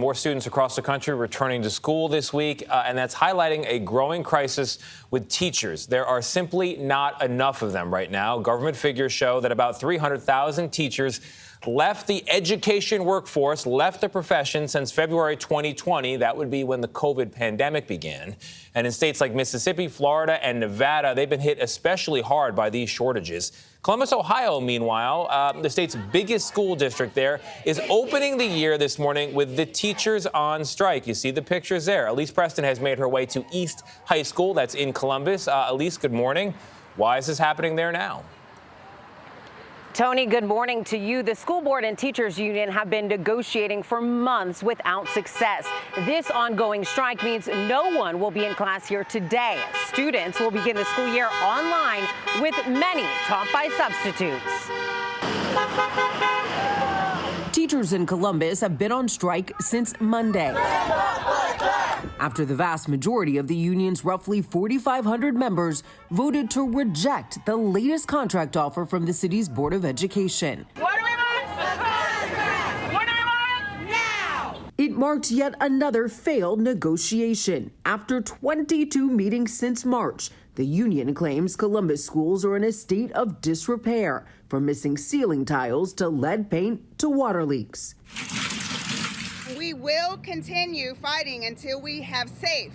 More students across the country returning to school this week, and that's highlighting a growing crisis with teachers. There are simply not enough of them right now. Government figures show that about 300,000 teachers left the education workforce, left the profession since February 2020. That would be when the COVID pandemic began. And in states like Mississippi, Florida, and Nevada, they've been hit especially hard by these shortages. Columbus, Ohio, meanwhile, the state's biggest school district there, is opening the year this morning with the teachers on strike. You see the pictures there. Elise Preston has made her way to East High School. That's in Columbus. Elise, good morning. Why is this happening there now? Tony, good morning to you. The school board and teachers union have been negotiating for months without success. This ongoing strike means no one will be in class here today. Students will begin the school year online, with many taught by substitutes. Teachers in Columbus have been on strike since Monday, after the vast majority of the union's roughly 4,500 members voted to reject the latest contract offer from the city's Board of Education. What do we want? What do we want now? It marked yet another failed negotiation. After 22 meetings since March, the union claims Columbus schools are in a state of disrepair, from missing ceiling tiles to lead paint to water leaks. We will continue fighting until we have safe,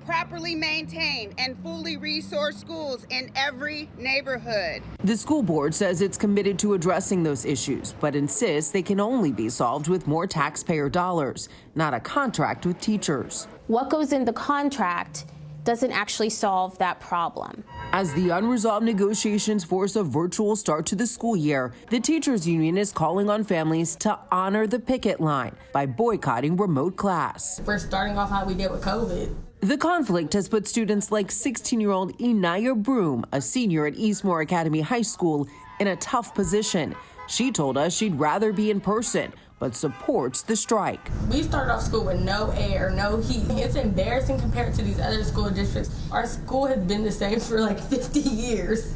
properly maintained, and fully resourced schools in every neighborhood. The school board says it's committed to addressing those issues, but insists they can only be solved with more taxpayer dollars, not a contract with teachers. What goes in the contract doesn't actually solve that problem. As the unresolved negotiations force a virtual start to the school year, the teachers union is calling on families to honor the picket line by boycotting remote class. We're starting off how we did with COVID. The conflict has put students like 16-year-old Inaya Broom, a senior at Eastmore Academy High School, in a tough position. She told us she'd rather be in person, but supports the strike. We started off school with no air, no heat. It's embarrassing compared to these other school districts. Our school has been the same for like 50 years.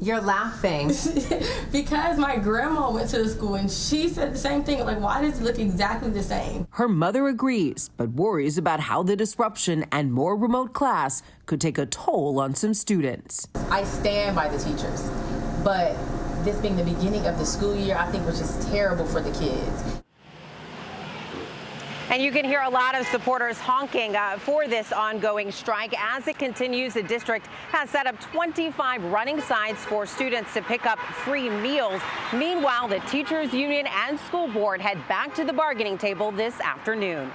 You're laughing. Because my grandma went to the school and she said the same thing. Like, why does it look exactly the same? Her mother agrees, but worries about how the disruption and more remote class could take a toll on some students. I stand by the teachers, but this being the beginning of the school year, I think was just terrible for the kids. And you can hear a lot of supporters honking for this ongoing strike. As it continues, the district has set up 25 running signs for students to pick up free meals. Meanwhile, the teachers union and school board head back to the bargaining table this afternoon.